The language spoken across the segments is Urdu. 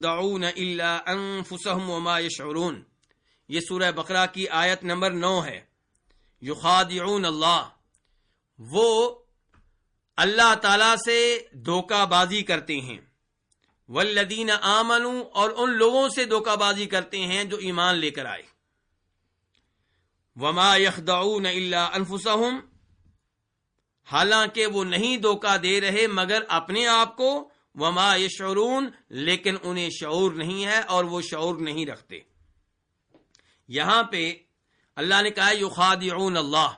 دعون الا انفسهم وما يشعرون، یہ سورہ بقرہ کی آیت نمبر 9 ہے۔ یخادعون اللہ، وہ اللہ تعالی سے دھوکہ بازی کرتے ہیں، والذین آمنوا، اور ان لوگوں سے دھوکہ بازی کرتے ہیں جو ایمان لے کر آئے۔ وما یخدعون الا انفسهم، حالانکہ وہ نہیں دھوکہ دے رہے مگر اپنے آپ کو، وما یشعرون، لیکن انہیں شعور نہیں ہے اور وہ شعور نہیں رکھتے۔ یہاں پہ اللہ نے کہا یخادعون اللہ،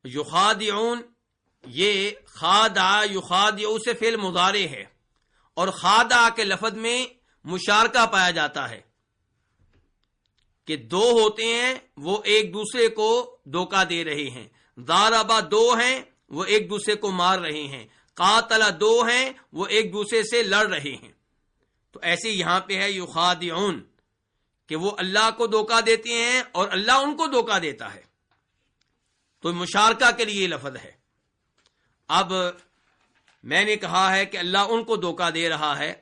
یخادعون، یہ خادع یخادع سے فعل مضارع ہے، اور خادع کے لفظ میں مشارکہ پایا جاتا ہے کہ دو ہوتے ہیں وہ ایک دوسرے کو دھوکہ دے رہے ہیں۔ ضاربہ دو ہیں وہ ایک دوسرے کو مار رہے ہیں، قاتل دو ہیں وہ ایک دوسرے سے لڑ رہے ہیں۔ تو ایسے یہاں پہ ہے یخادعون کہ وہ اللہ کو دھوکہ دیتے ہیں اور اللہ ان کو دھوکہ دیتا ہے، تو مشارکہ کے لیے یہ لفظ ہے۔ اب میں نے کہا ہے کہ اللہ ان کو دھوکہ دے رہا ہے،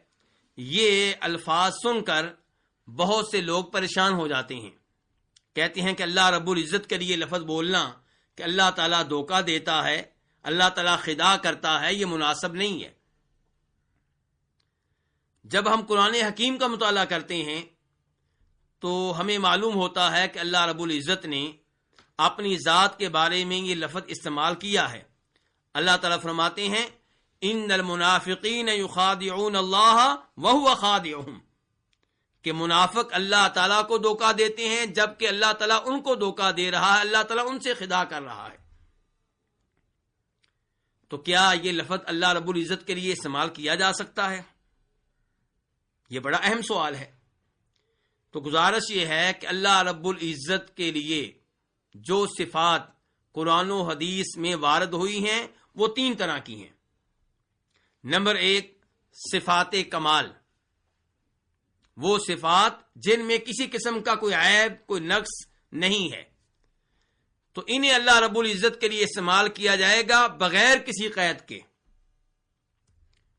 یہ الفاظ سن کر بہت سے لوگ پریشان ہو جاتے ہیں، کہتے ہیں کہ اللہ رب العزت کے لیے لفظ بولنا کہ اللہ تعالیٰ دھوکہ دیتا ہے، اللہ تعالیٰ خداع کرتا ہے، یہ مناسب نہیں ہے۔ جب ہم قرآن حکیم کا مطالعہ کرتے ہیں تو ہمیں معلوم ہوتا ہے کہ اللہ رب العزت نے اپنی ذات کے بارے میں یہ لفظ استعمال کیا ہے۔ اللہ تعالیٰ فرماتے ہیں ان المنافقین یخادعون اللہ وہو خادعہم، کہ منافق اللہ تعالیٰ کو دھوکہ دیتے ہیں جبکہ اللہ تعالیٰ ان کو دھوکہ دے رہا ہے، اللہ تعالیٰ ان سے خداع کر رہا ہے۔ تو کیا یہ لفظ اللہ رب العزت کے لیے استعمال کیا جا سکتا ہے؟ یہ بڑا اہم سوال ہے۔ تو گزارش یہ ہے کہ اللہ رب العزت کے لیے جو صفات قرآن و حدیث میں وارد ہوئی ہیں وہ 3 طرح کی ہیں۔ نمبر 1، صفات کمال، وہ صفات جن میں کسی قسم کا کوئی عیب، کوئی نقص نہیں ہے، تو انہیں اللہ رب العزت کے لیے استعمال کیا جائے گا بغیر کسی قید کے۔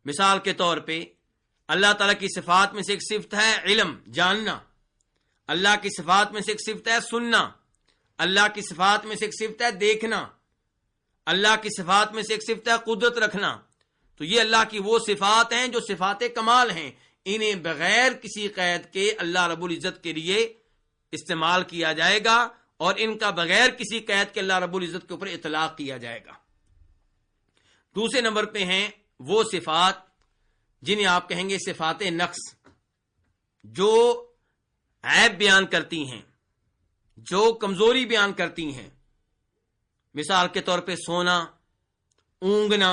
مثال کے طور پہ اللہ تعالیٰ کی صفات میں سے ایک صفت ہے علم، جاننا۔ اللہ کی صفات میں سے ایک صفت ہے سننا۔ اللہ کی صفات میں سے ایک صفت ہے دیکھنا۔ اللہ کی صفات میں سے ایک صفت ہے قدرت رکھنا۔ تو یہ اللہ کی وہ صفات ہیں جو صفات کمال ہیں، انہیں بغیر کسی قید کے اللہ رب العزت کے لیے استعمال کیا جائے گا، اور ان کا بغیر کسی قید کے اللہ رب العزت کے اوپر اطلاق کیا جائے گا۔ دوسرے نمبر پہ ہیں وہ صفات جنہیں آپ کہیں گے صفات نقص، جو عیب بیان کرتی ہیں، جو کمزوری بیان کرتی ہیں۔ مثال کے طور پہ سونا، اونگنا،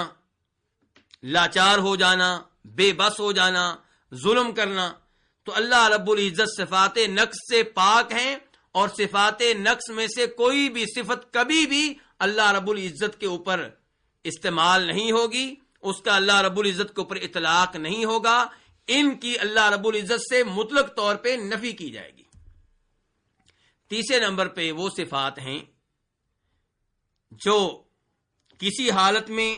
لاچار ہو جانا، بے بس ہو جانا، ظلم کرنا۔ تو اللہ رب العزت صفات نقص سے پاک ہیں، اور صفات نقص میں سے کوئی بھی صفت کبھی بھی اللہ رب العزت کے اوپر استعمال نہیں ہوگی، اس کا اللہ رب العزت کے اوپر اطلاق نہیں ہوگا، ان کی اللہ رب العزت سے مطلق طور پہ نفی کی جائے گی۔ تیسرے نمبر پہ وہ صفات ہیں جو کسی حالت میں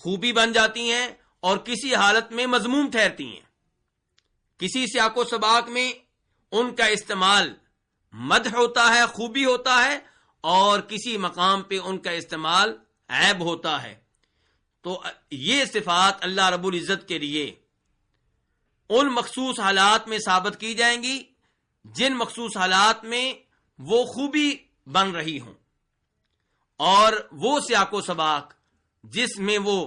خوبی بن جاتی ہیں اور کسی حالت میں مذموم ٹھہرتی ہیں۔ کسی سیاق و سباق میں ان کا استعمال مدح ہوتا ہے، خوبی ہوتا ہے، اور کسی مقام پہ ان کا استعمال عیب ہوتا ہے۔ تو یہ صفات اللہ رب العزت کے لیے ان مخصوص حالات میں ثابت کی جائیں گی جن مخصوص حالات میں وہ خوبی بن رہی ہوں، اور وہ سیاق و سباق جس میں وہ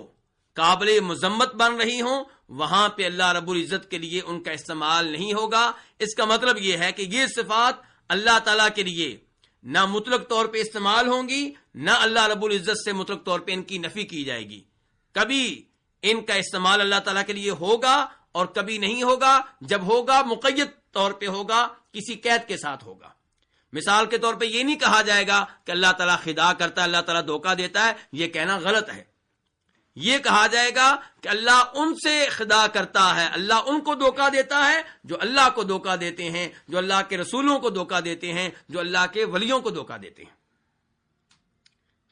قابل مذمت بن رہی ہوں، وہاں پہ اللہ رب العزت کے لیے ان کا استعمال نہیں ہوگا۔ اس کا مطلب یہ ہے کہ یہ صفات اللہ تعالیٰ کے لیے نہ مطلق طور پہ استعمال ہوں گی، نہ اللہ رب العزت سے مطلق طور پہ ان کی نفی کی جائے گی۔ کبھی ان کا استعمال اللہ تعالیٰ کے لیے ہوگا اور کبھی نہیں ہوگا۔ جب ہوگا مقید طور پہ ہوگا، کسی قید کے ساتھ ہوگا۔ مثال کے طور پہ یہ نہیں کہا جائے گا کہ اللہ تعالیٰ خداع کرتا ہے، اللہ تعالیٰ دھوکہ دیتا ہے، یہ کہنا غلط ہے۔ یہ کہا جائے گا کہ اللہ ان سے خداع کرتا ہے، اللہ ان کو دھوکہ دیتا ہے جو اللہ کو دھوکہ دیتے ہیں، جو اللہ کے رسولوں کو دھوکہ دیتے ہیں، جو اللہ کے ولیوں کو دھوکہ دیتے ہیں۔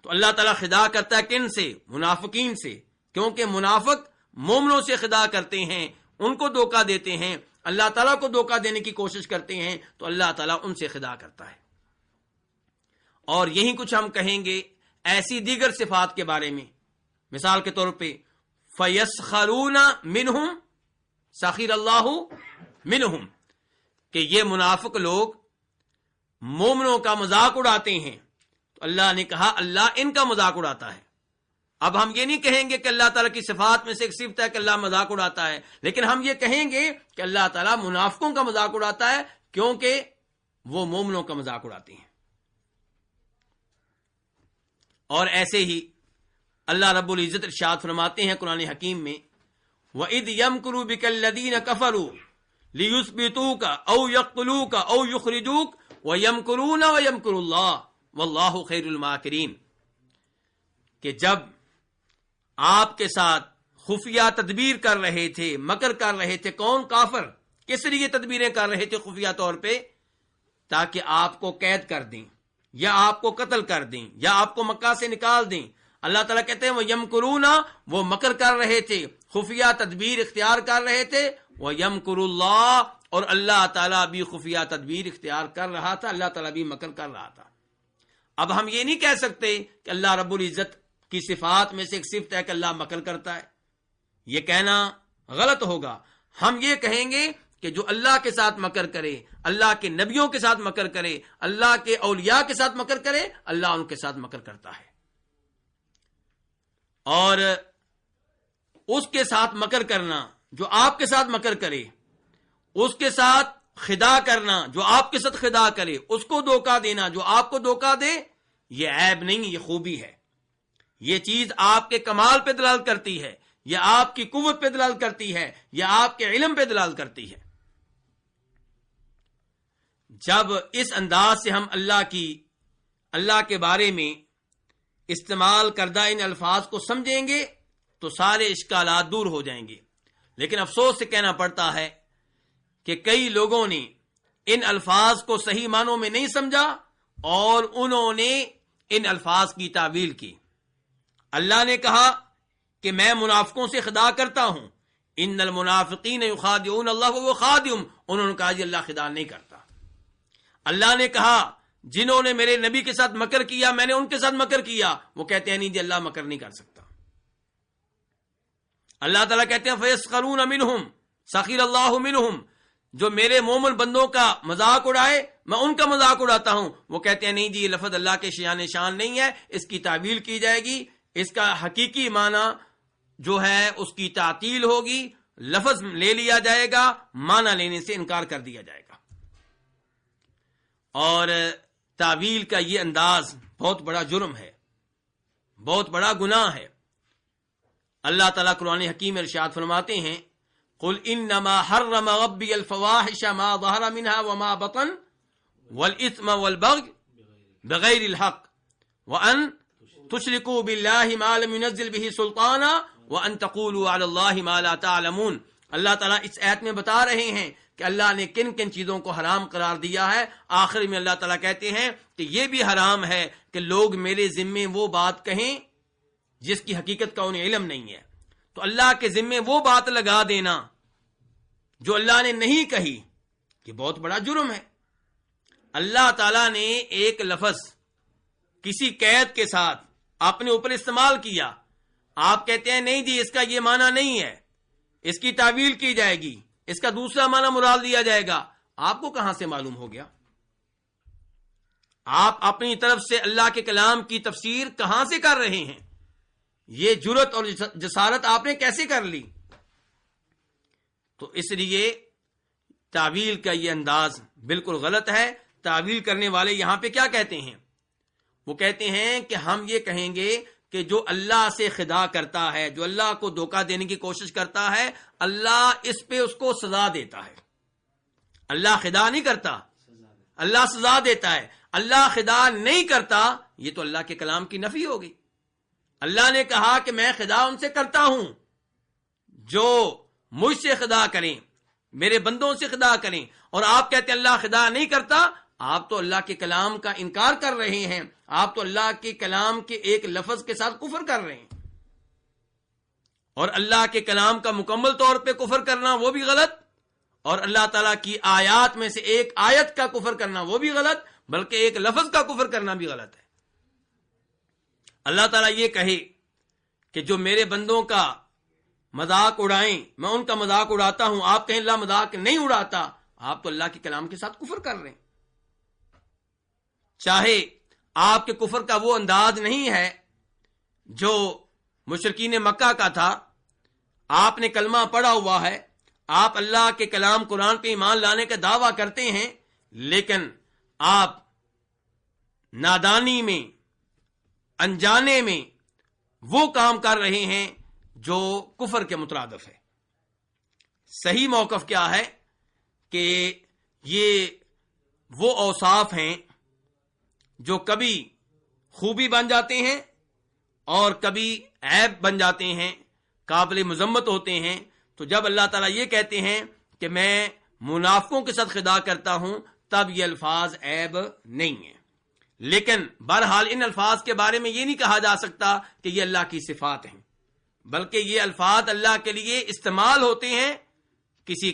تو اللہ تعالیٰ خداع کرتا ہے کن سے؟ منافقین سے، کیونکہ منافق مومنوں سے خدا کرتے ہیں، ان کو دھوکہ دیتے ہیں، اللہ تعالیٰ کو دھوکہ دینے کی کوشش کرتے ہیں، تو اللہ تعالیٰ ان سے خدا کرتا ہے۔ اور یہی کچھ ہم کہیں گے ایسی دیگر صفات کے بارے میں، مثال کے طور پہ فَيَسْخَرُونَ مِنْهُمْ سَخِرَ اللَّهُ مِنْهُمْ، کہ یہ منافق لوگ مومنوں کا مذاق اڑاتے ہیں، تو اللہ نے کہا اللہ ان کا مذاق اڑاتا ہے۔ اب ہم یہ نہیں کہیں گے کہ اللہ تعالیٰ کی صفات میں سے ایک صفت ہے کہ اللہ مذاق اڑاتا ہے، لیکن ہم یہ کہیں گے کہ اللہ تعالیٰ منافقوں کا مذاق اڑاتا ہے، کیونکہ وہ مومنوں کا مذاق اڑاتے ہیں۔ اور ایسے ہی اللہ رب العزت ارشاد فرماتے ہیں قرآن حکیم میں، وَإِذْ يَمْكُرُ بِكَ الَّذِينَ كَفَرُوا لِيُثْبِتُوكَ أَوْ يَقْتُلُوكَ أَوْ يُخْرِجُوكَ وَيَمْكُرُونَ وَيَمْكُرُ اللَّهُ وَاللَّهُ خَيْرُ الْمَاكِرِينَ، کہ جب آپ کے ساتھ خفیہ تدبیر کر رہے تھے، مکر کر رہے تھے، کون؟ کافر۔ کس لیے تدبیریں کر رہے تھے خفیہ طور پہ؟ تاکہ آپ کو قید کر دیں، یا آپ کو قتل کر دیں، یا آپ کو مکہ سے نکال دیں۔ اللہ تعالیٰ کہتے ہیں وہ یمکرون، وہ مکر کر رہے تھے، خفیہ تدبیر اختیار کر رہے تھے، وہ یمکر اللہ، اور اللہ تعالیٰ بھی خفیہ تدبیر اختیار کر رہا تھا، اللہ تعالیٰ بھی مکر کر رہا تھا۔ اب ہم یہ نہیں کہہ سکتے کہ اللہ رب العزت کی صفات میں سے ایک صفت ہے کہ اللہ مکر کرتا ہے، یہ کہنا غلط ہوگا۔ ہم یہ کہیں گے کہ جو اللہ کے ساتھ مکر کرے، اللہ کے نبیوں کے ساتھ مکر کرے، اللہ کے اولیاء کے ساتھ مکر کرے، اللہ ان کے ساتھ مکر کرتا ہے۔ اور اس کے ساتھ مکر کرنا جو آپ کے ساتھ مکر کرے، اس کے ساتھ خدا کرنا جو آپ کے ساتھ خدا کرے، اس کو دھوکہ دینا جو آپ کو دھوکہ دے، یہ عیب نہیں، یہ خوبی ہے۔ یہ چیز آپ کے کمال پہ دلال کرتی ہے، یا آپ کی قوت پہ دلال کرتی ہے، یا آپ کے علم پہ دلال کرتی ہے۔ جب اس انداز سے ہم اللہ کے بارے میں استعمال کردہ ان الفاظ کو سمجھیں گے تو سارے اشکالات دور ہو جائیں گے۔ لیکن افسوس سے کہنا پڑتا ہے کہ کئی لوگوں نے ان الفاظ کو صحیح معنوں میں نہیں سمجھا، اور انہوں نے ان الفاظ کی تعویل کی۔ اللہ نے کہا کہ میں منافقوں سے خدا کرتا ہوں، ان المنافقین یخادعون اللہ وهو خادعهم، انہوں نے کہا جی اللہ خدا نہیں کرتا۔ اللہ نے کہا جنہوں نے میرے نبی کے ساتھ مکر کیا، میں نے ان کے ساتھ مکر کیا، وہ کہتے ہیں نہیں جی اللہ مکر نہیں کر سکتا۔ اللہ تعالیٰ کہتے ہیں فَيَسْخَرُونَ مِنْهُمْ سَخِرَ اللَّهُ مِنْهُمْ، جو میرے مومن بندوں کا مذاق اڑائے میں ان کا مذاق اڑاتا ہوں، وہ کہتے ہیں نہیں جی یہ لفظ اللہ کے شان نہیں ہے، اس کی تعویل کی جائے گی، اس کا حقیقی معنی جو ہے اس کی تعطیل ہوگی، لفظ لے لیا جائے گا، معنی لینے سے انکار کر دیا جائے گا۔ اور تعویل کا یہ انداز بہت بڑا جرم ہے، بہت بڑا گناہ ہے۔ اللہ تعالیٰ قرآن حکیم ارشاد فرماتے ہیں قل انما حرم ربی الفواحش ما ظہر منها وما بطن والاثم والبغي بغیر الحق وان تشركوا بالله ما لم ينزل به سلطانا وان تقولوا على الله ما لا تعلمون۔ اللہ تعالیٰ اس آیت میں بتا رہے ہیں کہ اللہ نے کن کن چیزوں کو حرام قرار دیا ہے۔ آخر میں اللہ تعالیٰ کہتے ہیں کہ یہ بھی حرام ہے کہ لوگ میرے ذمے وہ بات کہیں جس کی حقیقت کا انہیں علم نہیں ہے۔ تو اللہ کے ذمے وہ بات لگا دینا جو اللہ نے نہیں کہی، یہ بہت بڑا جرم ہے۔ اللہ تعالیٰ نے ایک لفظ کسی قید کے ساتھ اپنے اوپر استعمال کیا، آپ کہتے ہیں نہیں جی اس کا یہ معنی نہیں ہے، اس کی تعویل کی جائے گی، اس کا دوسرا معنی مراد دیا جائے گا۔ آپ کو کہاں سے معلوم ہو گیا؟ آپ اپنی طرف سے اللہ کے کلام کی تفسیر کہاں سے کر رہے ہیں؟ یہ جرت اور جسارت آپ نے کیسے کر لی؟ تو اس لیے تعویل کا یہ انداز بالکل غلط ہے۔ تعویل کرنے والے یہاں پہ کیا کہتے ہیں؟ وہ کہتے ہیں کہ ہم یہ کہیں گے کہ جو اللہ سے خدا کرتا ہے، جو اللہ کو دھوکہ دینے کی کوشش کرتا ہے، اللہ اس پہ اس کو سزا دیتا ہے۔ اللہ خدا نہیں کرتا، اللہ سزا دیتا ہے۔ اللہ خدا نہیں کرتا، یہ تو اللہ کے کلام کی نفی ہوگی۔ اللہ نے کہا کہ میں خدا ان سے کرتا ہوں جو مجھ سے خدا کریں، میرے بندوں سے خدا کریں، اور آپ کہتے ہیں اللہ خدا نہیں کرتا، آپ تو اللہ کے کلام کا انکار کر رہے ہیں، آپ تو اللہ کے کلام کے ایک لفظ کے ساتھ کفر کر رہے ہیں۔ اور اللہ کے کلام کا مکمل طور پہ کفر کرنا وہ بھی غلط، اور اللہ تعالیٰ کی آیات میں سے ایک آیت کا کفر کرنا وہ بھی غلط، بلکہ ایک لفظ کا کفر کرنا بھی غلط ہے۔ اللہ تعالیٰ یہ کہے کہ جو میرے بندوں کا مذاق اڑائیں میں ان کا مذاق اڑاتا ہوں، آپ کہیں اللہ مذاق نہیں اڑاتا، آپ تو اللہ کے کلام کے ساتھ کفر کر رہے ہیں۔ چاہے آپ کے کفر کا وہ انداز نہیں ہے جو مشرکین مکہ کا تھا، آپ نے کلمہ پڑھا ہوا ہے، آپ اللہ کے کلام قرآن پہ ایمان لانے کا دعویٰ کرتے ہیں، لیکن آپ نادانی میں، انجانے میں وہ کام کر رہے ہیں جو کفر کے مترادف ہے۔ صحیح موقف کیا ہے کہ یہ وہ اوصاف ہیں جو کبھی خوبی بن جاتے ہیں اور کبھی عیب بن جاتے ہیں، قابل مذمت ہوتے ہیں۔ تو جب اللہ تعالیٰ یہ کہتے ہیں کہ میں منافقوں کے ساتھ خدا کرتا ہوں، تب یہ الفاظ عیب نہیں ہیں۔ لیکن بہرحال ان الفاظ کے بارے میں یہ نہیں کہا جا سکتا کہ یہ اللہ کی صفات ہیں، بلکہ یہ الفاظ اللہ کے لیے استعمال ہوتے ہیں کسی